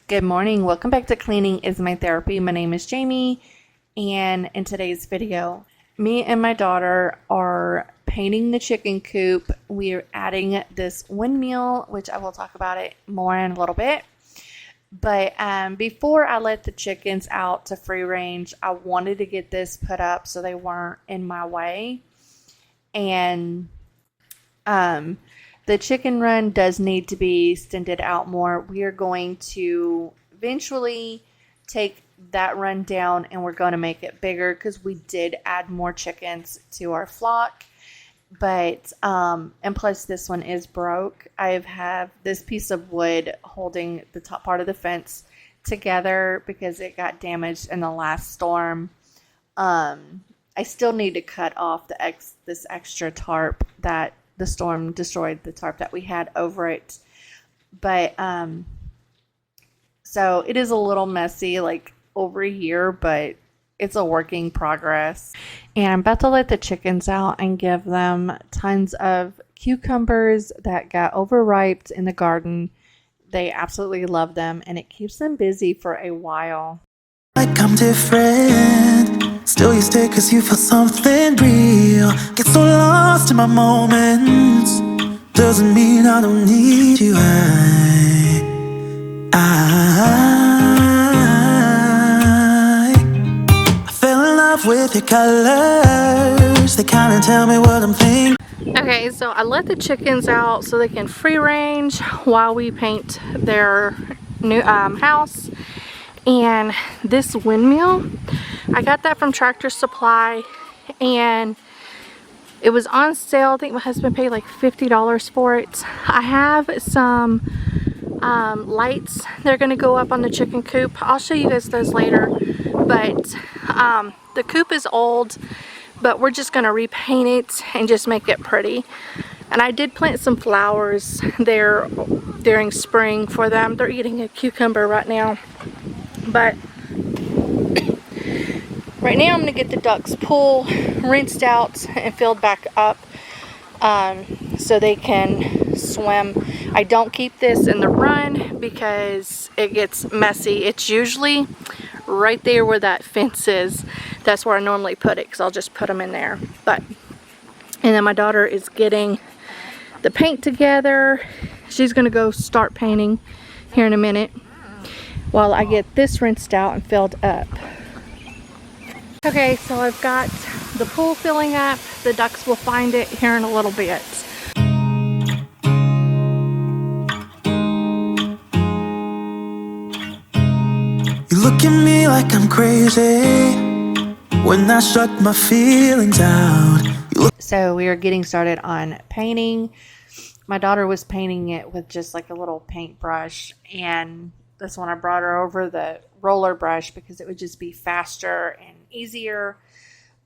Good morning. Welcome back to Cleaning is My Therapy. My name is Jamie, and in today's video, me and my daughter are painting the chicken coop. We are adding this windmill, which I will talk about it more in a little bit. But before I let the chickens out to free range, I wanted to get this put up so they weren't in my way. And the chicken run does need to be extended out more. We are going to eventually take that run down and we're going to make it bigger because we did add more chickens to our flock. But, and plus this one is broke. I have this piece of wood holding the top part of the fence together because it got damaged in the last storm. I still need to cut off this extra tarp that the storm destroyed, the tarp that we had over it. But so it is a little messy, like over here, but it's a working progress. And I'm about to let the chickens out and give them tons of cucumbers that got overripe in the garden. They absolutely love them, and it keeps them busy for a while. Like I'm different, still you stay cause you feel something real. Get so lost in my moments, doesn't mean I don't need you. I fell in love with your colors, they kinda tell me what I'm thinking. Okay, so I let the chickens out so they can free range while we paint their new house. And this windmill, I got that from Tractor Supply and it was on sale. I think my husband paid like $50 for it. I have some lights. They're going to go up on the chicken coop. I'll show you guys those later. But the coop is old, but we're just going to repaint it and just make it pretty. And I did plant some flowers there during spring for them. They're eating a cucumber right now. But right now I'm going to get the ducks' pool rinsed out and filled back up so they can swim. I don't keep this in the run because it gets messy. It's usually right there where that fence is. That's where I normally put it because I'll just put them in there. And then my daughter is getting the paint together. She's going to go start painting here in a minute while I get this rinsed out and filled up. Okay, so I've got the pool filling up. The ducks will find it here in a little bit. You look at me like I'm crazy when I shut my feelings out. So we are getting started on painting. My daughter was painting it with just like a little paintbrush, and this one I brought her over the roller brush because it would just be faster and easier.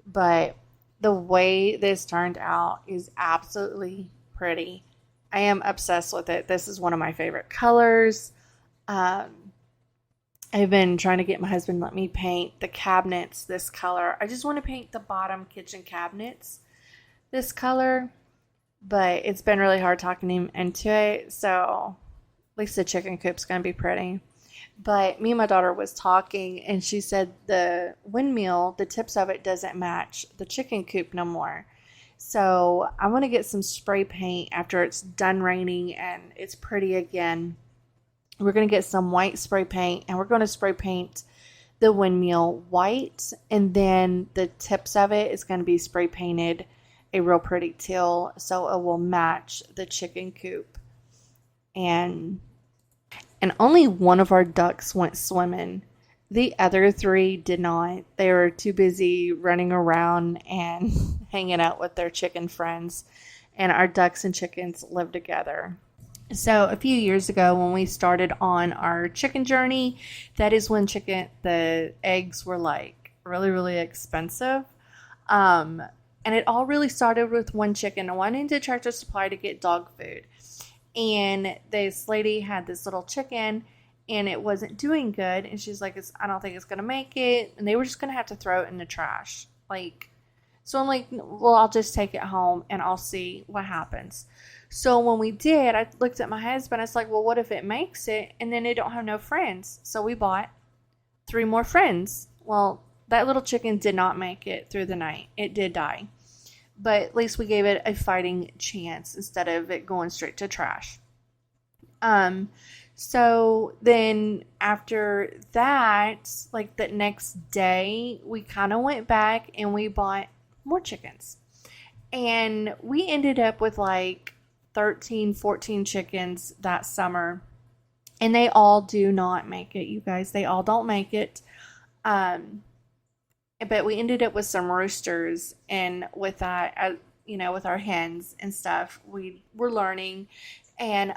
But the way this turned out is absolutely pretty. I am obsessed with it. This is one of my favorite colors. I've been trying to get my husband to let me paint the cabinets this color. I just want to paint the bottom kitchen cabinets this color, but it's been really hard talking him into it. So at least the chicken coop's going to be pretty. But me and my daughter was talking, and she said the windmill, the tips of it doesn't match the chicken coop no more. So I want to get some spray paint after it's done raining and it's pretty again. We're going to get some white spray paint, and we're going to spray paint the windmill white, and then the tips of it is going to be spray painted a real pretty teal so it will match the chicken coop. And only one of our ducks went swimming. The other three did not. They were too busy running around and hanging out with their chicken friends. And our ducks and chickens live together. So a few years ago when we started on our chicken journey, that is when the eggs were like really, really expensive. And it all really started with one chicken. I went into Tractor Supply to get dog food. And this lady had this little chicken and it wasn't doing good. And she's like, I don't think it's going to make it. And they were just going to have to throw it in the trash. So I'm like, well, I'll just take it home and I'll see what happens. So when we did, I looked at my husband. I was like, well, what if it makes it and then it don't have no friends? So we bought 3 more friends. Well, that little chicken did not make it through the night. It did die. But at least we gave it a fighting chance instead of it going straight to trash. So then after that, like the next day, we kind of went back and we bought more chickens. And we ended up with like 13, 14 chickens that summer. And they all do not make it, you guys. They all don't make it. But we ended up with some roosters, and with that, with our hens and stuff, we were learning, and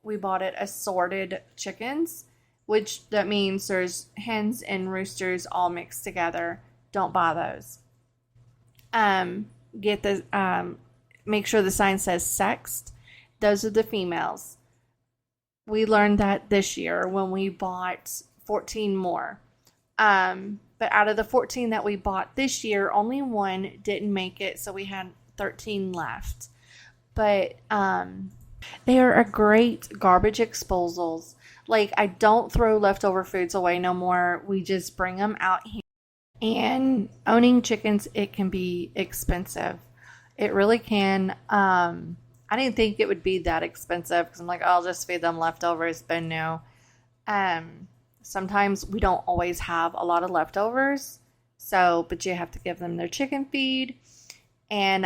we bought it assorted chickens, which that means there's hens and roosters all mixed together. Don't buy those. Make sure the sign says sexed. Those are the females. We learned that this year when we bought 14 more. But out of the 14 that we bought this year, only 1 didn't make it, so we had 13 left. But they are a great garbage disposals. Like, I don't throw leftover foods away no more. We just bring them out here. And owning chickens, it can be expensive. It really can. I didn't think it would be that expensive because I'm like, oh, I'll just feed them leftovers, but no. Sometimes we don't always have a lot of leftovers, but you have to give them their chicken feed, and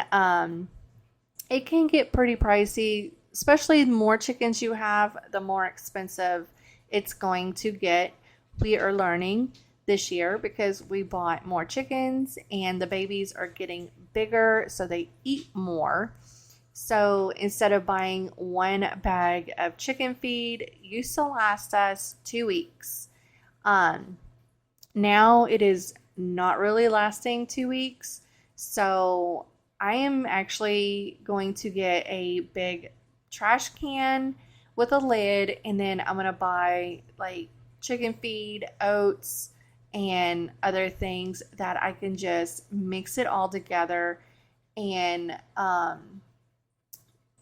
it can get pretty pricey, especially the more chickens you have, the more expensive it's going to get. We are learning this year because we bought more chickens and the babies are getting bigger, so they eat more. So instead of buying 1 bag of chicken feed, used to last us 2 weeks. Now it is not really lasting 2 weeks. So I am actually going to get a big trash can with a lid, and then I'm going to buy like chicken feed, oats, and other things that I can just mix it all together and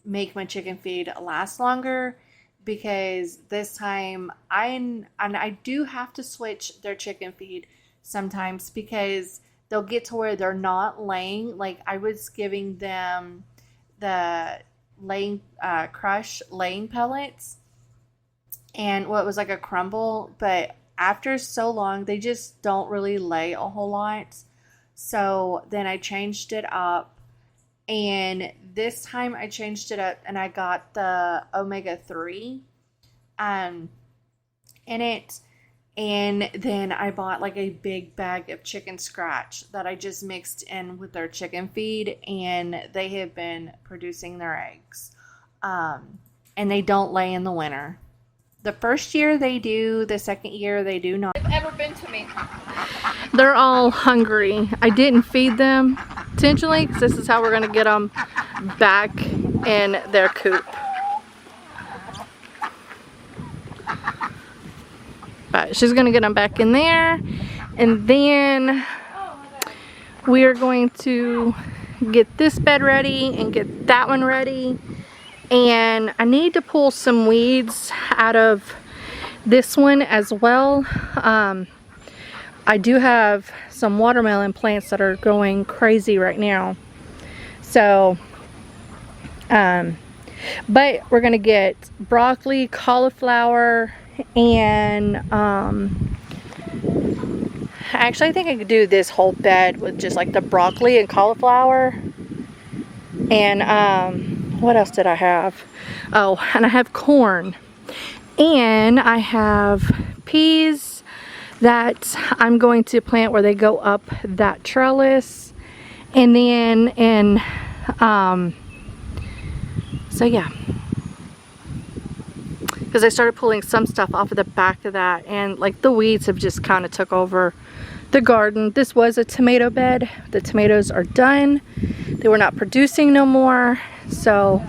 make my chicken feed last longer, because this time I do have to switch their chicken feed sometimes because they'll get to where they're not laying. Like, I was giving them the crush laying pellets, and what was like a crumble, but after so long they just don't really lay a whole lot. So then I changed it up. And this time I changed it up and I got the omega-3 in it. And then I bought like a big bag of chicken scratch that I just mixed in with their chicken feed. And they have been producing their eggs. And they don't lay in the winter. The first year they do, the second year they do not. They've ever been to me. They're all hungry. I didn't feed them intentionally because this is how we're going to get them back in their coop. But she's going to get them back in there, and then we are going to get this bed ready and get that one ready. And I need to pull some weeds out of this one as well. I do have some watermelon plants that are going crazy right now. So, but we're gonna get broccoli, cauliflower, and actually I think I could do this whole bed with just like the broccoli and cauliflower. And what else did I have? Oh, and I have corn. And I have peas that I'm going to plant where they go up that trellis. And then, so yeah. Because I started pulling some stuff off of the back of that, and like the weeds have just kind of took over the garden. This was a tomato bed. The tomatoes are done. They were not producing no more. So,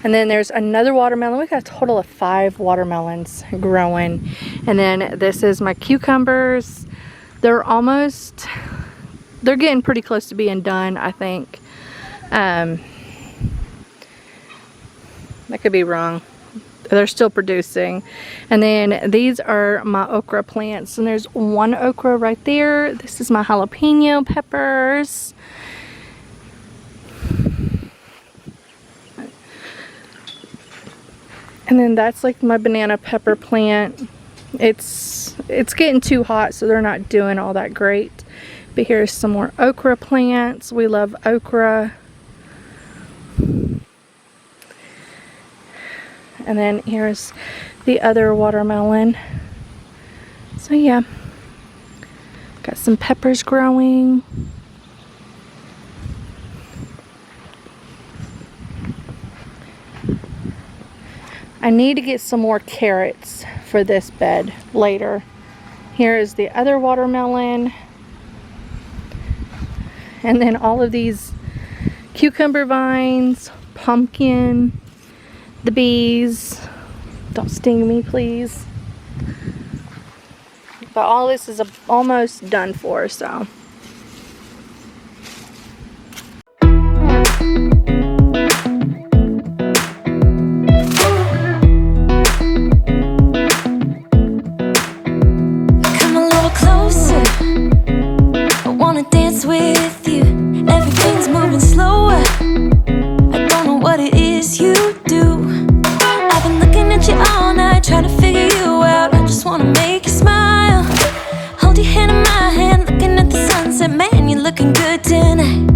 and then there's another watermelon. We got a total of 5 watermelons growing. And then this is my cucumbers. They're almost they're getting pretty close to being done, I think. I could be wrong. They're still producing. And then these are my okra plants, and there's one okra right there. This is my jalapeno peppers. And then that's like my banana pepper plant. It's getting too hot, so they're not doing all that great. But here's some more okra plants. We love okra. And then here's the other watermelon. So yeah, got some peppers growing. I need to get some more carrots for this bed later. Here is the other watermelon. And then all of these cucumber vines, pumpkin, the bees. Don't sting me, please. But all this is almost done for, so. Come a little closer. I wanna dance with you. Everything's moving slower. I don't know what it is you do. I've been looking at you all night, trying to figure you out. I just wanna make you smile. Hold your hand in my hand, looking at the sunset. Man, you're looking good tonight.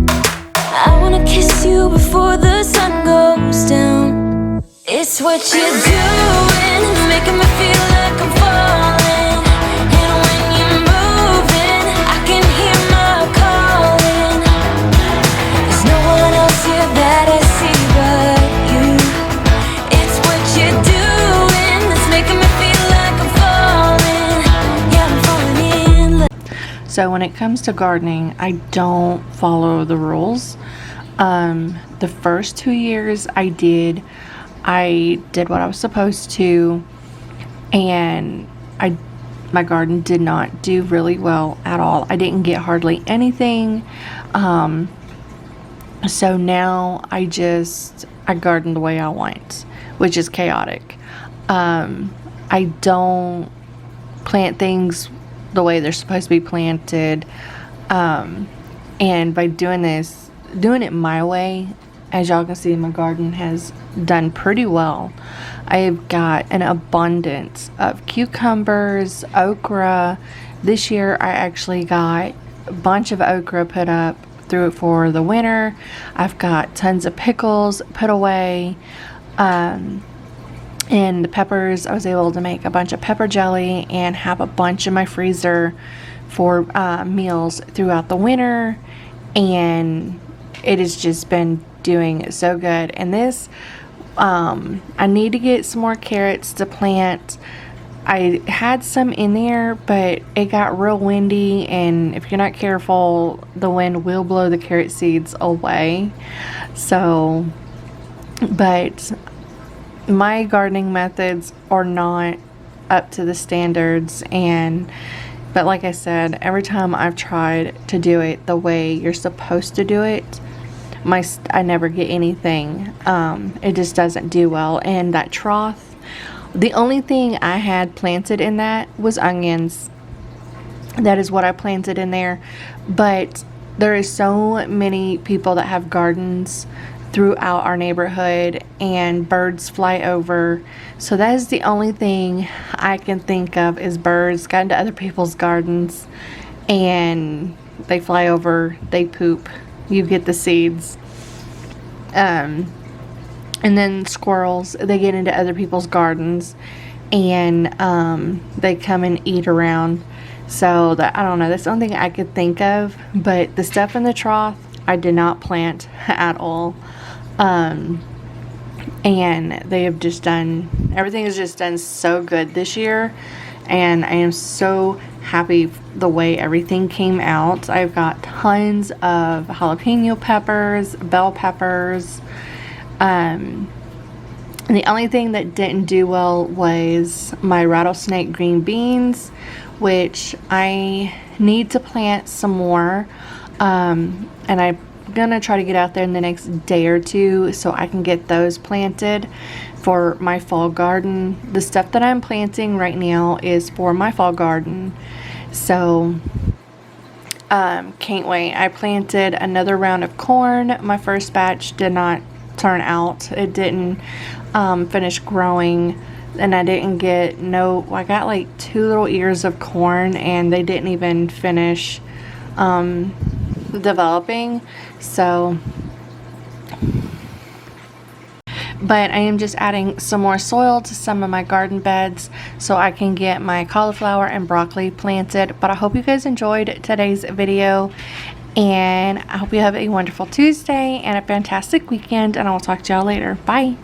I wanna kiss you before the sun goes down. It's what you're doing, making me feel like I'm falling. And when you're moving, I can hear my calling. There's no one else here that I see but you. It's what you're doing that's making me feel like I'm falling. Yeah, I'm falling in love. So when it comes to gardening, I don't follow the rules. The first 2 years I did what I was supposed to, and my garden did not do really well at all. I didn't get hardly anything. So now I garden the way I want, which is chaotic. I don't plant things the way they're supposed to be planted. And by doing it my way, as y'all can see, my garden has done pretty well. I've got an abundance of cucumbers, okra. This year I actually got a bunch of okra put up through it for the winter. I've got tons of pickles put away. And the peppers, I was able to make a bunch of pepper jelly and have a bunch in my freezer for meals throughout the winter. And it has just been doing so good. And this, I need to get some more carrots to plant. I had some in there, but it got real windy, and if you're not careful, the wind will blow the carrot seeds away. So, but my gardening methods are not up to the standards, but like I said, every time I've tried to do it the way you're supposed to do it, I never get anything. It just doesn't do well. And that trough, the only thing I had planted in that was onions. That is what I planted in there. But there is so many people that have gardens throughout our neighborhood, and birds fly over. So that is the only thing I can think of, is birds got into other people's gardens and they fly over, they poop, you get the seeds. And then squirrels, they get into other people's gardens and they come and eat around. So I don't know, that's the only thing I could think of. But the stuff in the trough, I did not plant at all. And they have just done, everything has just done so good this year, and I am so happy the way everything came out. I've got tons of jalapeno peppers, bell peppers. And the only thing that didn't do well was my rattlesnake green beans, which I need to plant some more. And I'm gonna try to get out there in the next day or two so I can get those planted for my fall garden. The stuff that I'm planting right now is for my fall garden, so can't wait. I planted another round of corn. My first batch did not turn out. It didn't finish growing, and I didn't get I got like 2 little ears of corn, and they didn't even finish developing. So, but I am just adding some more soil to some of my garden beds so I can get my cauliflower and broccoli planted. But I hope you guys enjoyed today's video, and I hope you have a wonderful Tuesday and a fantastic weekend, and I will talk to y'all later. Bye.